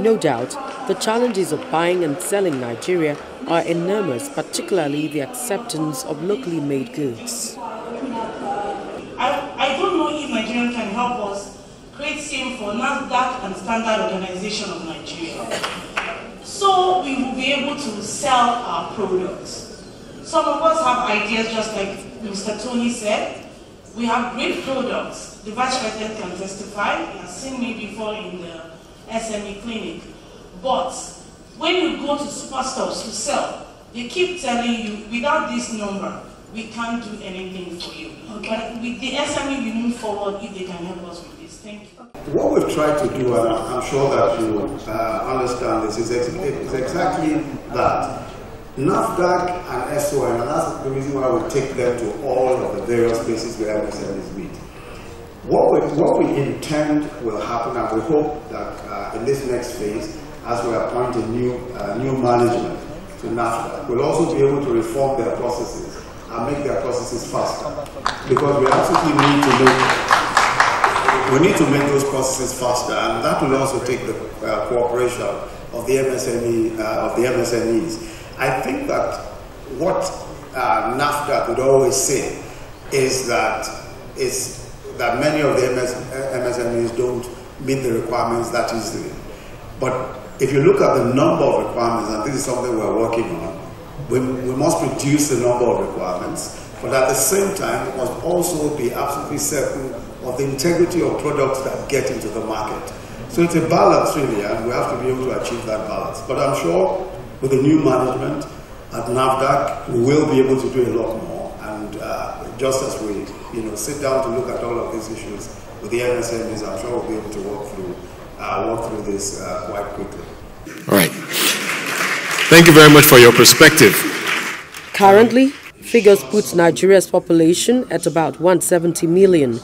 No doubt, the challenges of buying and selling Nigeria are enormous, particularly the acceptance of locally made goods. I don't know if Nigerian can help us create same for NAFDAC and Standard Organization of Nigeria. So we will be able to sell our products. Some of us have ideas, just like Mr. Tony said. We have great products. The Vice President can testify. He has seen me before in the SME clinic. But when you go to superstores to sell, they keep telling you, without this number, we can't do anything for you. Okay. But with the SME, we move forward if they can help us with this. Thank you. What we've tried to do, and I'm sure that you understand this, is exactly that. NAFDAC and SON, and that's the reason why we take them to all of the various places where MSMEs meet. What we intend will happen, and we hope that in this next phase, as we appoint a new management to NAFDAC, we'll also be able to reform their processes and make their processes faster. Because we absolutely need to make those processes faster, and that will also take the cooperation of the MSMEs. I think that what NAFDAC would always say is that many of the MSMEs don't meet the requirements that easily. But if you look at the number of requirements, and this is something we're working on, we must reduce the number of requirements, but at the same time, we must also be absolutely certain of the integrity of products that get into the market. So it's a balance really, and we have to be able to achieve that balance. But I'm sure with the new management at NAFDAC, we will be able to do a lot more. And just as we sit down to look at all of these issues with the MSMEs, I'm sure we'll be able to work through this quite quickly. All right. Thank you very much for your perspective. Currently, figures put Nigeria's population at about 170 million.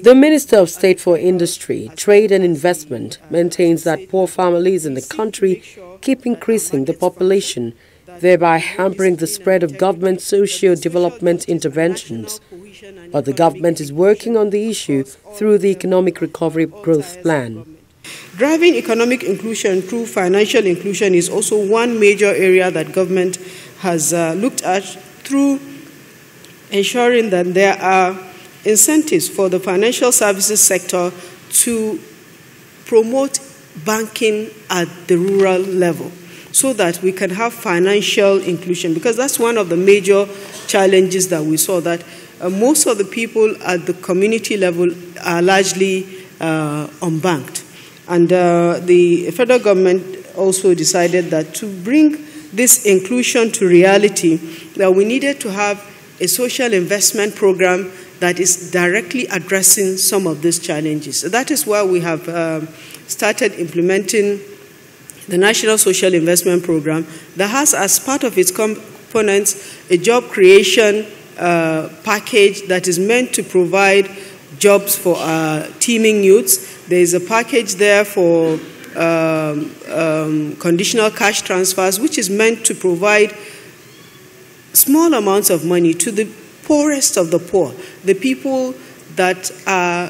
The Minister of State for Industry, Trade and Investment maintains that poor families in the country keep increasing the population, thereby hampering the spread of government socio-development interventions. But the government is working on the issue through the Economic Recovery Growth Plan. Driving economic inclusion through financial inclusion is also one major area that government has looked at through ensuring that there are incentives for the financial services sector to promote banking at the rural level so that we can have financial inclusion, because that's one of the major challenges that we saw, that most of the people at the community level are largely unbanked. And the federal government also decided that to bring this inclusion to reality, that we needed to have a social investment program that is directly addressing some of these challenges. So that is why we have started implementing the National Social Investment Program that has as part of its components a job creation package that is meant to provide jobs for teeming youths. There is a package there for conditional cash transfers, which is meant to provide small amounts of money to the poorest of the poor, the people that are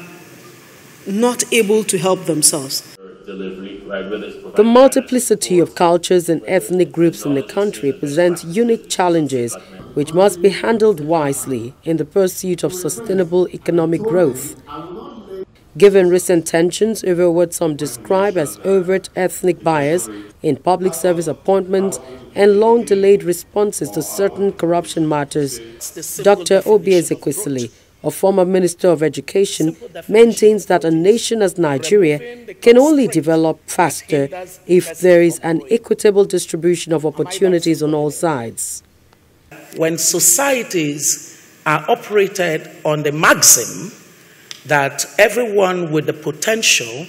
not able to help themselves. The multiplicity of cultures and ethnic groups in the country presents unique challenges which must be handled wisely in the pursuit of sustainable economic growth. Given recent tensions over what some describe as overt ethnic bias in public service appointments and long-delayed responses to certain corruption matters, Dr. Obi Ezekwesili, a former Minister of Education, maintains that a nation as Nigeria can only develop faster if there is an equitable distribution of opportunities on all sides. When societies are operated on the maxim that everyone with the potential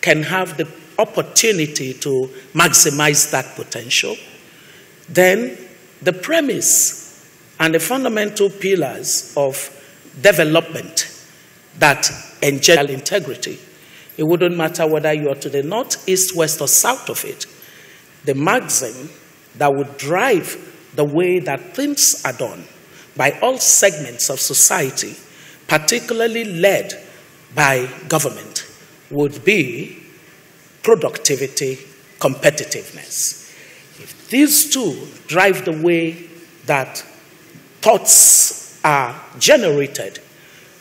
can have the opportunity to maximize that potential, then the premise and the fundamental pillars of development that enjoy integrity, it wouldn't matter whether you are to the north, east, west, or south of it, the maxim that would drive the way that things are done by all segments of society, particularly led by government, would be productivity, competitiveness. If these two drive the way that thoughts are generated,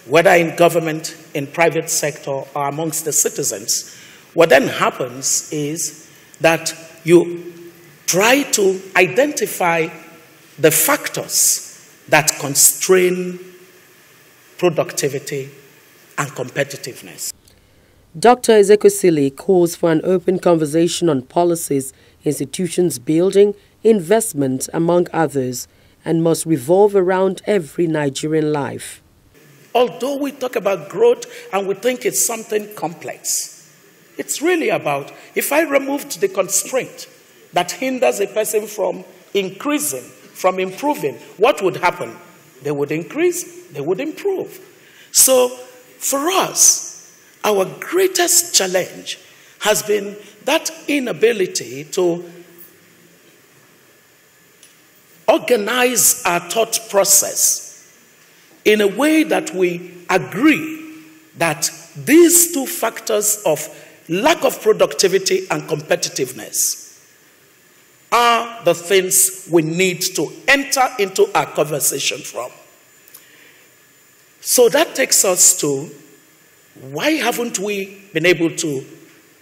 whether in government, in private sector, or amongst the citizens, what then happens is that you try to identify the factors that constrain productivity and competitiveness. Dr. Ezekwesili calls for an open conversation on policies, institutions building, investment, among others, and must revolve around every Nigerian life. Although we talk about growth and we think it's something complex, it's really about, if I removed the constraint that hinders a person from increasing, from improving, what would happen? They would increase, they would improve. So for us, our greatest challenge has been that inability to organize our thought process in a way that we agree that these two factors of lack of productivity and competitiveness are the things we need to enter into our conversation from. So that takes us to, why haven't we been able to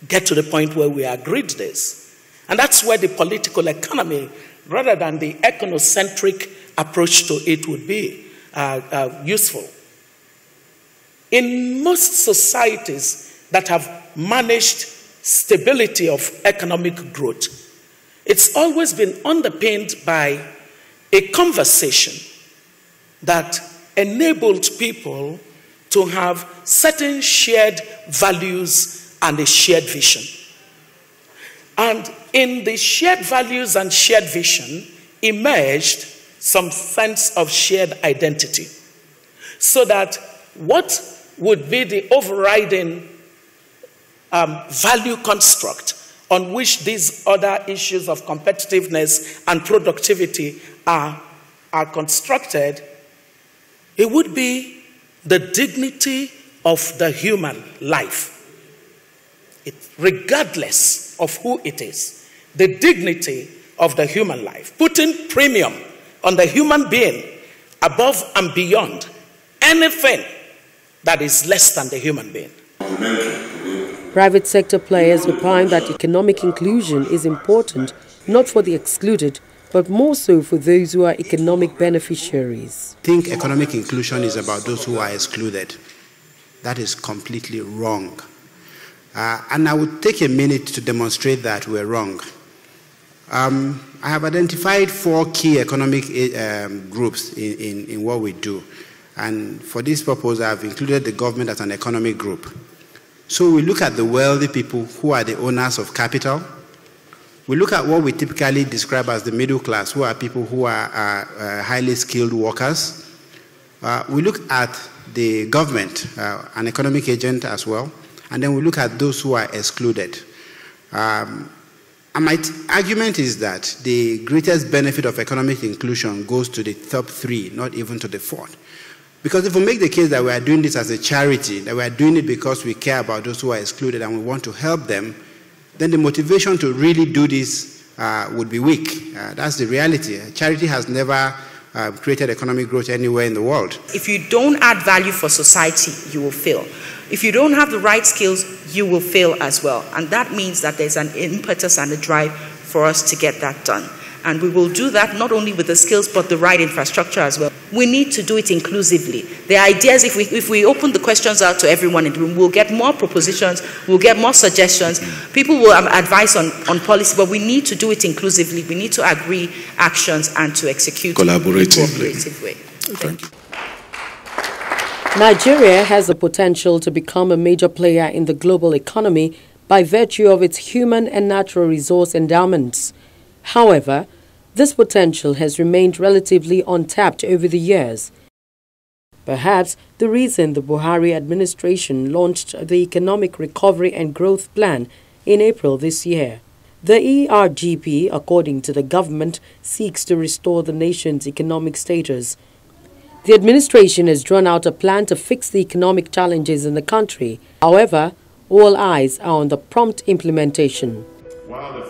get to the point where we agreed this? And that's where the political economy, rather than the ethnocentric approach to it, would be useful. In most societies that have managed stability of economic growth, it's always been underpinned by a conversation that enabled people to have certain shared values and a shared vision. And in the shared values and shared vision emerged some sense of shared identity. So that what would be the overriding value construct on which these other issues of competitiveness and productivity are constructed, it would be the dignity of the human life, regardless of who it is. The dignity of the human life, putting premium on the human being above and beyond anything that is less than the human being. Private sector players opine that economic inclusion is important not for the excluded, but more so for those who are economic beneficiaries. I think economic inclusion is about those who are excluded. That is completely wrong. And I would take a minute to demonstrate that we're wrong. I have identified 4 key economic groups in what we do. And for this purpose, I've included the government as an economic group. So we look at the wealthy people who are the owners of capital. We look at what we typically describe as the middle class, who are people who are highly skilled workers. We look at the government, an economic agent as well. And then we look at those who are excluded. And my argument is that the greatest benefit of economic inclusion goes to the top 3, not even to the 4th. Because if we make the case that we are doing this as a charity, that we are doing it because we care about those who are excluded and we want to help them, then the motivation to really do this would be weak. That's the reality. Charity has never created economic growth anywhere in the world. If you don't add value for society, you will fail. If you don't have the right skills, you will fail as well. And that means that there's an impetus and a drive for us to get that done. And we will do that not only with the skills, but the right infrastructure as well. We need to do it inclusively. The idea is if we open the questions out to everyone in the room, we'll get more propositions, we'll get more suggestions. People will advise on policy, but we need to do it inclusively. We need to agree actions and to execute in a cooperative way. Thank you. Nigeria has the potential to become a major player in the global economy by virtue of its human and natural resource endowments. However, this potential has remained relatively untapped over the years. Perhaps the reason the Buhari administration launched the Economic Recovery and Growth Plan in April this year. The ERGP, according to the government, seeks to restore the nation's economic status. The administration has drawn out a plan to fix the economic challenges in the country. However, All eyes are on the prompt implementation. While the